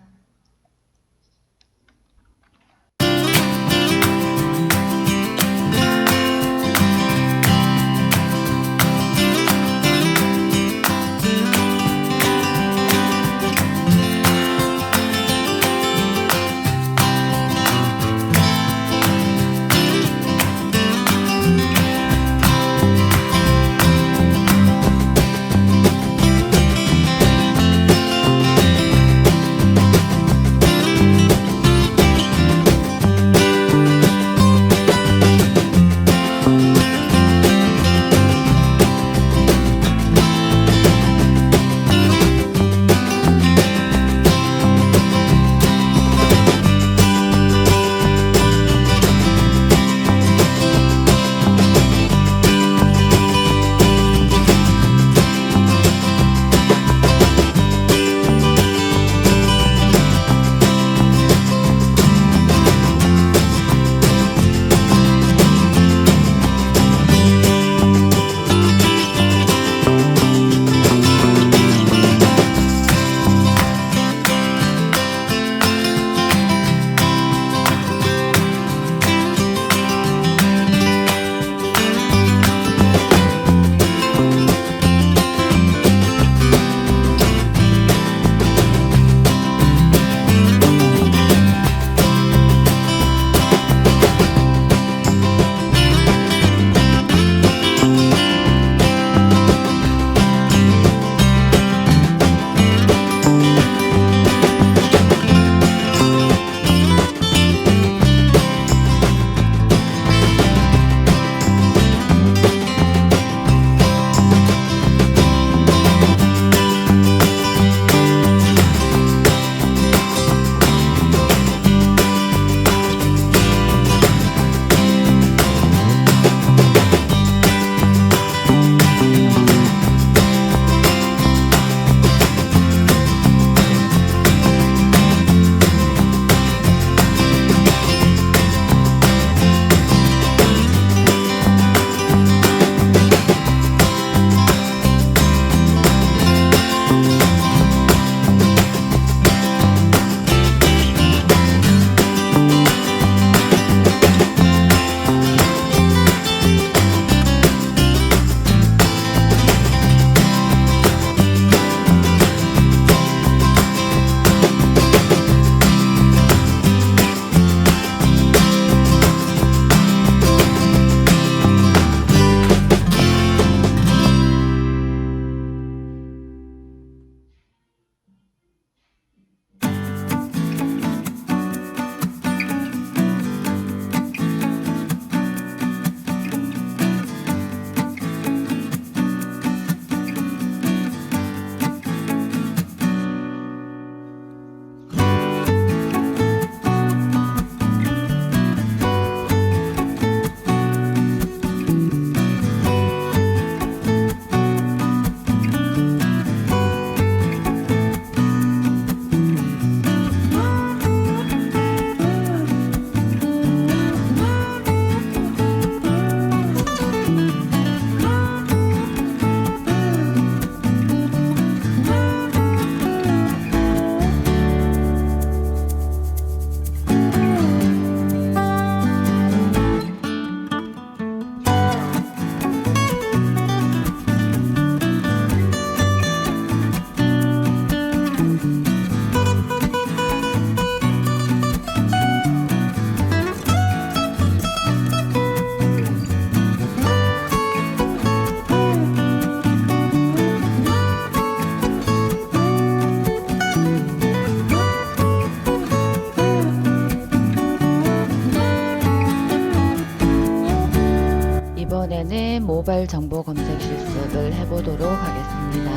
글로벌 정보 검색 실습을 해보도록 하겠습니다.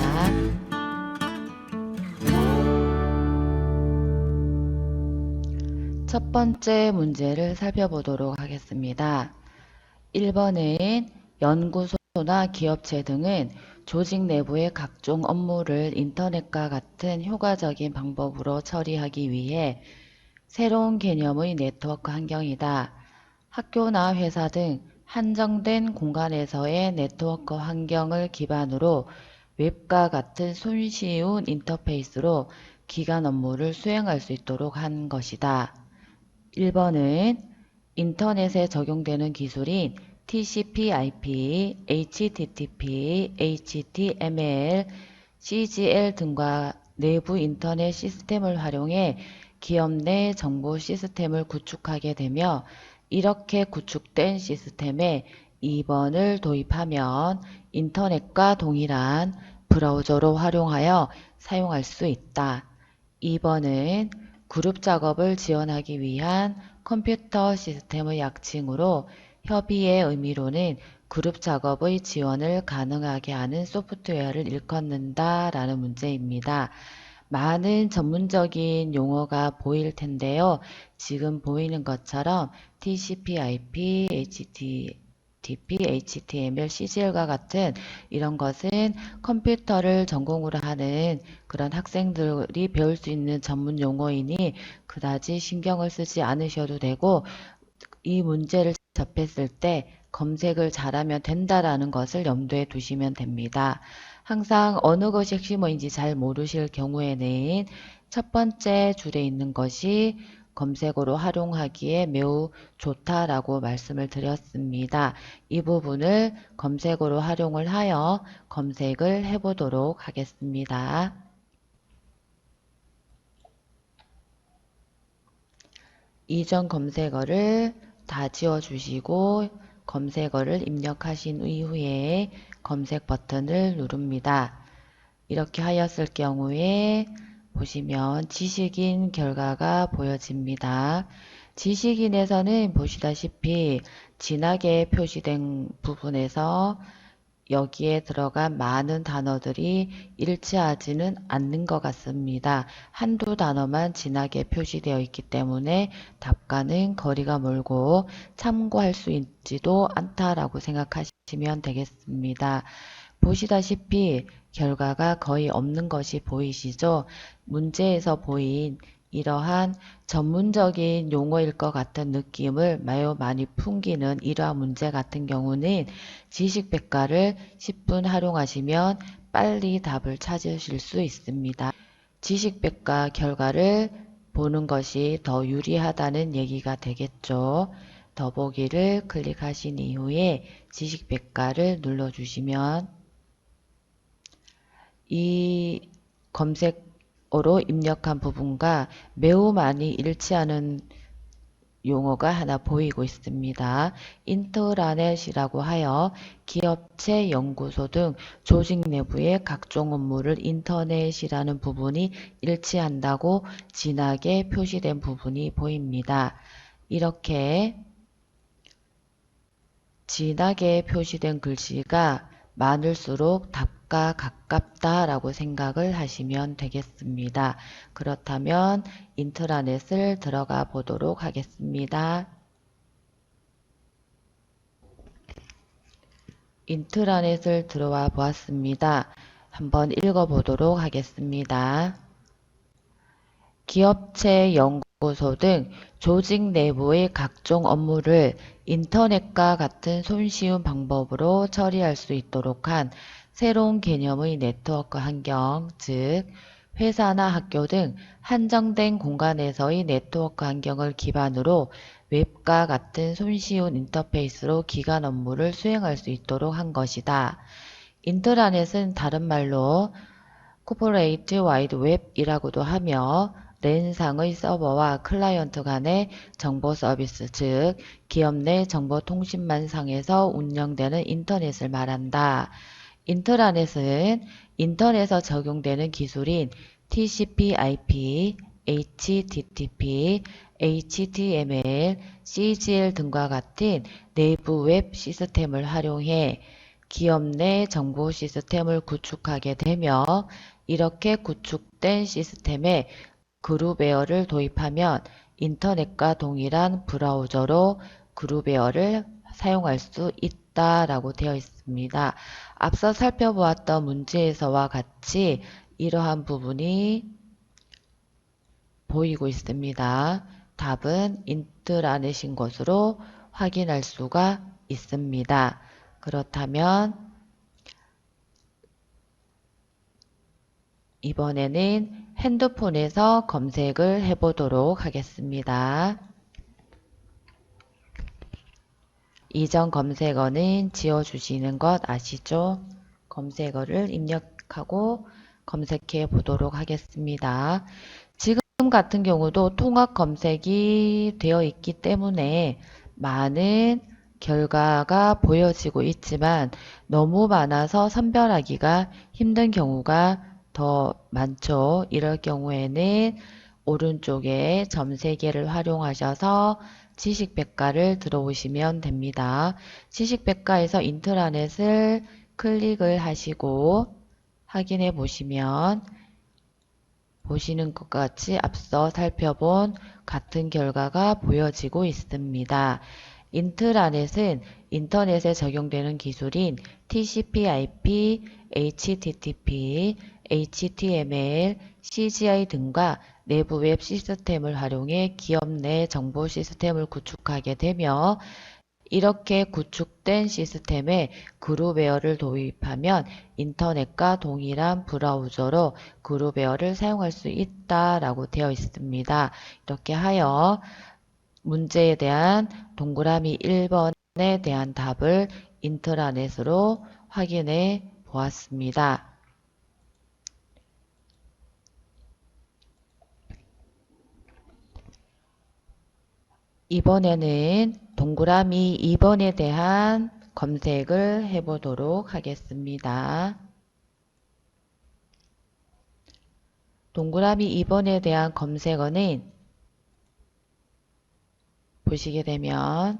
첫 번째 문제를 살펴보도록 하겠습니다. 1번은 연구소나 기업체 등은 조직 내부의 각종 업무를 인터넷과 같은 효과적인 방법으로 처리하기 위해 새로운 개념의 네트워크 환경이다. 학교나 회사 등 한정된 공간에서의 네트워크 환경을 기반으로 웹과 같은 손쉬운 인터페이스로 기관 업무를 수행할 수 있도록 한 것이다. 1번은 인터넷에 적용되는 기술인 TCP/IP, HTTP, HTML, CGL 등과 내부 인터넷 시스템을 활용해 기업 내 정보 시스템을 구축하게 되며 이렇게 구축된 시스템에 2번을 도입하면 인터넷과 동일한 브라우저로 활용하여 사용할 수 있다. 2번은 그룹 작업을 지원하기 위한 컴퓨터 시스템의 약칭으로 협의의 의미로는 그룹 작업의 지원을 가능하게 하는 소프트웨어를 일컫는다 라는 문제입니다. 많은 전문적인 용어가 보일 텐데요. 지금 보이는 것처럼 TCP/IP, HTTP, HTML, CGL과 같은 이런 것은 컴퓨터를 전공으로 하는 그런 학생들이 배울 수 있는 전문 용어이니 그다지 신경을 쓰지 않으셔도 되고 이 문제를 접했을 때 검색을 잘하면 된다라는 것을 염두에 두시면 됩니다. 항상 어느 것이 핵심어인지 잘 모르실 경우에는 첫 번째 줄에 있는 것이 검색어로 활용하기에 매우 좋다라고 말씀을 드렸습니다. 이 부분을 검색어로 활용을 하여 검색을 해보도록 하겠습니다. 이전 검색어를 다 지워주시고 검색어를 입력하신 이후에 검색 버튼을 누릅니다. 이렇게 하였을 경우에 보시면 지식인 결과가 보여집니다. 지식인에서는 보시다시피 진하게 표시된 부분에서 여기에 들어간 많은 단어들이 일치하지는 않는 것 같습니다. 한두 단어만 진하게 표시되어 있기 때문에 답과는 거리가 멀고 참고할 수 있지도 않다라고 생각하시면 되겠습니다. 보시다시피 결과가 거의 없는 것이 보이시죠? 문제에서 보인 이러한 전문적인 용어일 것 같은 느낌을 매우 많이 풍기는 이러한 문제 같은 경우는 지식백과를 10분 활용하시면 빨리 답을 찾으실 수 있습니다. 지식백과 결과를 보는 것이 더 유리하다는 얘기가 되겠죠. 더보기를 클릭하신 이후에 지식백과를 눌러주시면 이 검색어로 입력한 부분과 매우 많이 일치하는 용어가 하나 보이고 있습니다. 인트라넷이라고 하여 기업체, 연구소 등 조직 내부의 각종 업무를 인터넷이라는 부분이 일치한다고 진하게 표시된 부분이 보입니다. 이렇게 진하게 표시된 글씨가 많을수록 답과 가깝다라고 생각을 하시면 되겠습니다. 그렇다면 인트라넷을 들어가 보도록 하겠습니다. 인트라넷을 들어와 보았습니다. 한번 읽어보도록 하겠습니다. 기업체, 연구소 등 조직 내부의 각종 업무를 인터넷과 같은 손쉬운 방법으로 처리할 수 있도록 한 새로운 개념의 네트워크 환경, 즉 회사나 학교 등 한정된 공간에서의 네트워크 환경을 기반으로 웹과 같은 손쉬운 인터페이스로 기관 업무를 수행할 수 있도록 한 것이다. 인트라넷은 다른 말로 코퍼레이트 와이드 웹이라고도 하며 랜상의 서버와 클라이언트 간의 정보 서비스, 즉 기업 내 정보통신망상에서 운영되는 인터넷을 말한다. 인트라넷은 인터넷에 적용되는 기술인 TCP/IP, HTTP, HTML, CGL 등과 같은 내부 웹 시스템을 활용해 기업 내 정보 시스템을 구축하게 되며 이렇게 구축된 시스템에 그룹웨어를 도입하면 인터넷과 동일한 브라우저로 그룹웨어를 사용할 수 있다라고 되어 있습니다. 앞서 살펴보았던 문제에서와 같이 이러한 부분이 보이고 있습니다. 답은 인트라넷인 것으로 확인할 수가 있습니다. 그렇다면 이번에는 핸드폰에서 검색을 해보도록 하겠습니다. 이전 검색어는 지워주시는 것 아시죠? 검색어를 입력하고 검색해 보도록 하겠습니다. 지금 같은 경우도 통합 검색이 되어 있기 때문에 많은 결과가 보여지고 있지만 너무 많아서 선별하기가 힘든 경우가 더 많죠. 이럴 경우에는 오른쪽에 점 3개를 활용하셔서 지식백과를 들어오시면 됩니다. 지식백과에서 인트라넷을 클릭을 하시고 확인해 보시면 보시는 것과 같이 앞서 살펴본 같은 결과가 보여지고 있습니다. 인트라넷은 인터넷에 적용되는 기술인 TCP/IP, HTTP, HTML, CGI 등과 내부 웹 시스템을 활용해 기업 내 정보 시스템을 구축하게 되며 이렇게 구축된 시스템에 그룹웨어를 도입하면 인터넷과 동일한 브라우저로 그룹웨어를 사용할 수 있다라고 되어 있습니다. 이렇게 하여 문제에 대한 동그라미 1번에 대한 답을 인트라넷으로 확인해 보았습니다. 이번에는 동그라미 2번에 대한 검색을 해보도록 하겠습니다. 동그라미 2번에 대한 검색어는 보시게 되면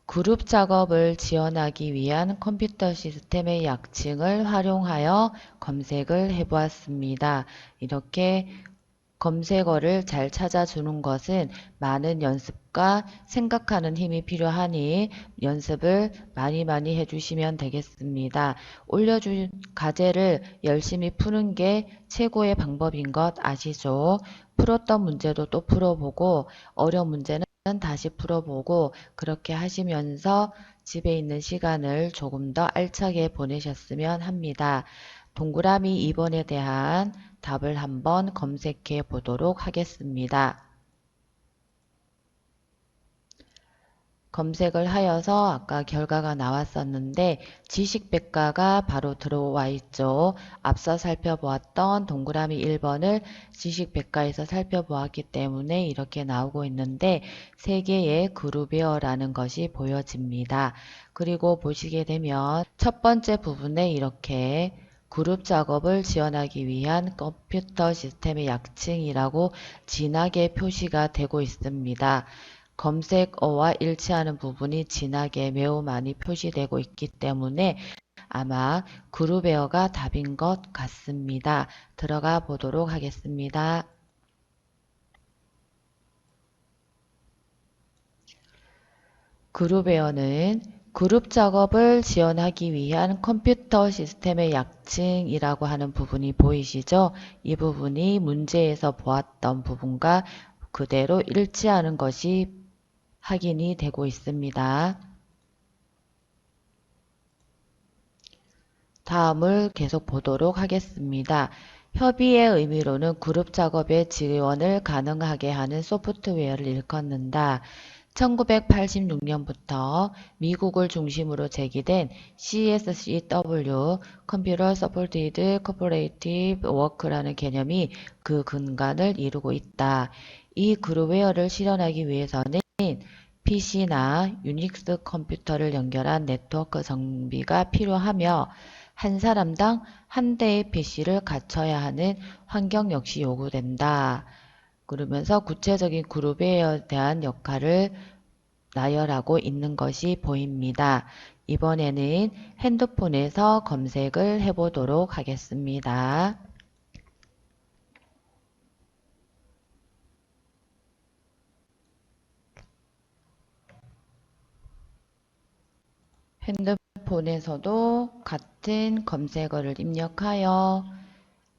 그룹 작업을 지원하기 위한 컴퓨터 시스템의 약칭을 활용하여 검색을 해보았습니다. 이렇게 검색어를 잘 찾아주는 것은 많은 연습과 생각하는 힘이 필요하니 연습을 많이 해주시면 되겠습니다. 올려준 과제를 열심히 푸는 게 최고의 방법인 것 아시죠? 풀었던 문제도 또 풀어보고 어려운 문제는 다시 풀어보고 그렇게 하시면서 집에 있는 시간을 조금 더 알차게 보내셨으면 합니다. 동그라미 2번에 대한 답을 한번 검색해 보도록 하겠습니다. 검색을 하여서 아까 결과가 나왔었는데 지식백과가 바로 들어와 있죠. 앞서 살펴보았던 동그라미 1번을 지식백과에서 살펴보았기 때문에 이렇게 나오고 있는데 3개의 그룹웨어라는 것이 보여집니다. 그리고 보시게 되면 첫 번째 부분에 이렇게 그룹 작업을 지원하기 위한 컴퓨터 시스템의 약칭이라고 진하게 표시가 되고 있습니다. 검색어와 일치하는 부분이 진하게 매우 많이 표시되고 있기 때문에 아마 그룹웨어가 답인 것 같습니다. 들어가 보도록 하겠습니다. 그룹웨어는 그룹 작업을 지원하기 위한 컴퓨터 시스템의 약칭이라고 하는 부분이 보이시죠? 이 부분이 문제에서 보았던 부분과 그대로 일치하는 것이 확인이 되고 있습니다. 다음을 계속 보도록 하겠습니다. 협의의 의미로는 그룹 작업의 지원을 가능하게 하는 소프트웨어를 일컫는다. 1986년부터 미국을 중심으로 제기된 CSCW, Computer Supported Cooperative Work라는 개념이 그 근간을 이루고 있다. 이 그룹웨어를 실현하기 위해서는 PC나 유닉스 컴퓨터를 연결한 네트워크 정비가 필요하며 한 사람당 한 대의 PC를 갖춰야 하는 환경 역시 요구된다. 그러면서 구체적인 그룹에 대한 역할을 나열하고 있는 것이 보입니다. 이번에는 핸드폰에서 검색을 해보도록 하겠습니다. 핸드폰에서도 같은 검색어를 입력하여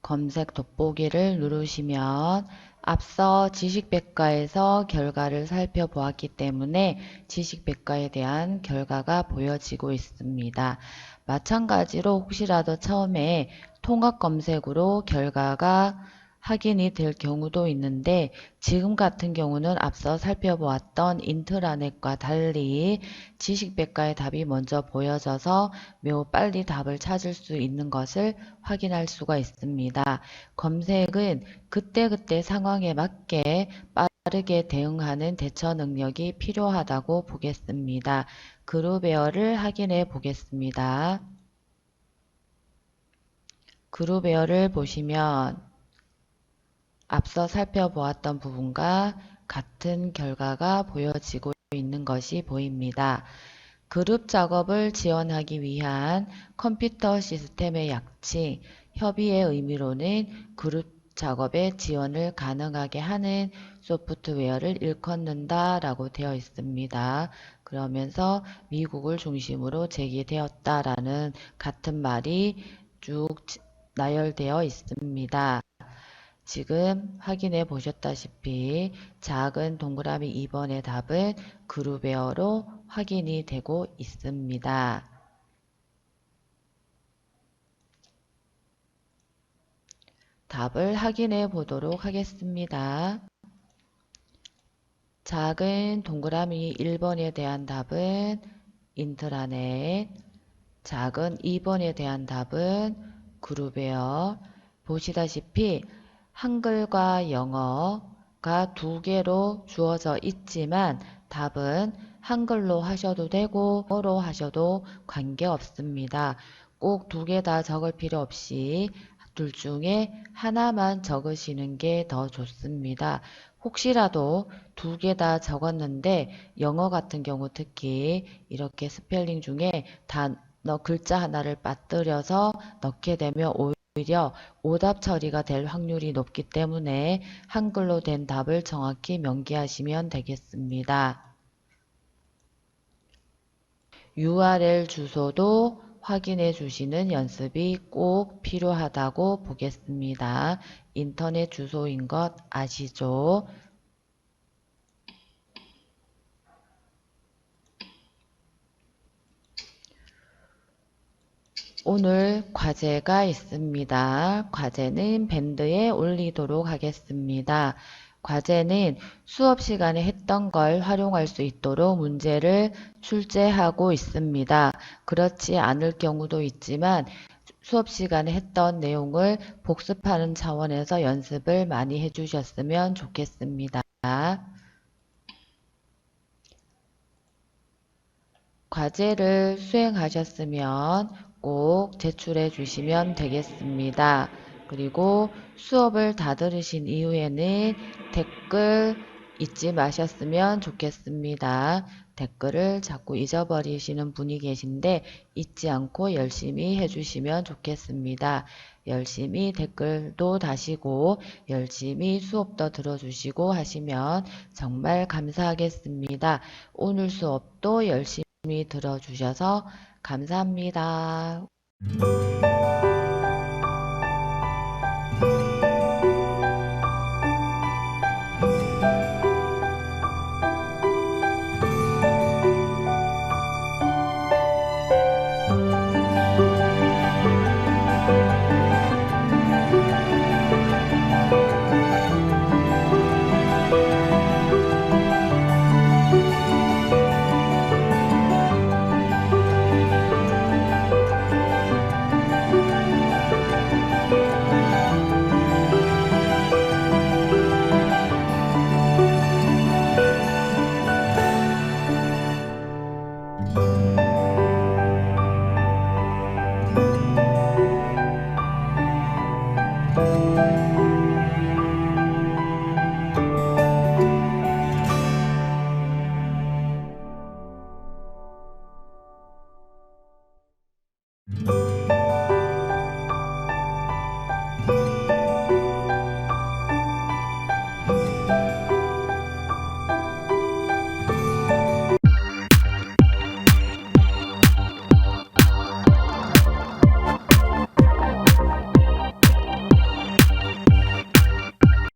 검색 돋보기를 누르시면 앞서 지식백과에서 결과를 살펴보았기 때문에 지식백과에 대한 결과가 보여지고 있습니다. 마찬가지로 혹시라도 처음에 통합 검색으로 결과가 확인이 될 경우도 있는데 지금 같은 경우는 앞서 살펴보았던 인트라넷과 달리 지식백과의 답이 먼저 보여져서 매우 빨리 답을 찾을 수 있는 것을 확인할 수가 있습니다. 검색은 그때그때 상황에 맞게 빠르게 대응하는 대처 능력이 필요하다고 보겠습니다. 그룹에어를 확인해 보겠습니다. 그룹에어를 보시면 앞서 살펴보았던 부분과 같은 결과가 보여지고 있는 것이 보입니다. 그룹 작업을 지원하기 위한 컴퓨터 시스템의 약칭, 협의의 의미로는 그룹 작업의 지원을 가능하게 하는 소프트웨어를 일컫는다 라고 되어 있습니다. 그러면서 미국을 중심으로 제기되었다라는 같은 말이 쭉 나열되어 있습니다. 지금 확인해 보셨다시피 작은 동그라미 2번의 답은 그룹에어로 확인이 되고 있습니다. 답을 확인해 보도록 하겠습니다. 작은 동그라미 1번에 대한 답은 인트라넷, 작은 2번에 대한 답은 그룹에어. 보시다시피 한글과 영어가 두 개로 주어져 있지만 답은 한글로 하셔도 되고 영어로 하셔도 관계없습니다. 꼭 두 개 다 적을 필요 없이 둘 중에 하나만 적으시는 게 더 좋습니다. 혹시라도 두 개 다 적었는데 영어 같은 경우 특히 이렇게 스펠링 중에 단어 글자 하나를 빠뜨려서 넣게 되면 오히려 오답 처리가 될 확률이 높기 때문에 한글로 된 답을 정확히 명기하시면 되겠습니다. URL 주소도 확인해 주시는 연습이 꼭 필요하다고 보겠습니다. 인터넷 주소인 것 아시죠? 오늘 과제가 있습니다. 과제는 밴드에 올리도록 하겠습니다. 과제는 수업 시간에 했던 걸 활용할 수 있도록 문제를 출제하고 있습니다. 그렇지 않을 경우도 있지만 수업 시간에 했던 내용을 복습하는 차원에서 연습을 많이 해주셨으면 좋겠습니다. 과제를 수행하셨으면 꼭 제출해 주시면 되겠습니다. 그리고 수업을 다 들으신 이후에는 댓글 잊지 마셨으면 좋겠습니다. 댓글을 자꾸 잊어버리시는 분이 계신데 잊지 않고 열심히 해주시면 좋겠습니다. 열심히 댓글도 다시고 열심히 수업도 들어주시고 하시면 정말 감사하겠습니다. 오늘 수업도 열심히 들어주셔서 감사합니다.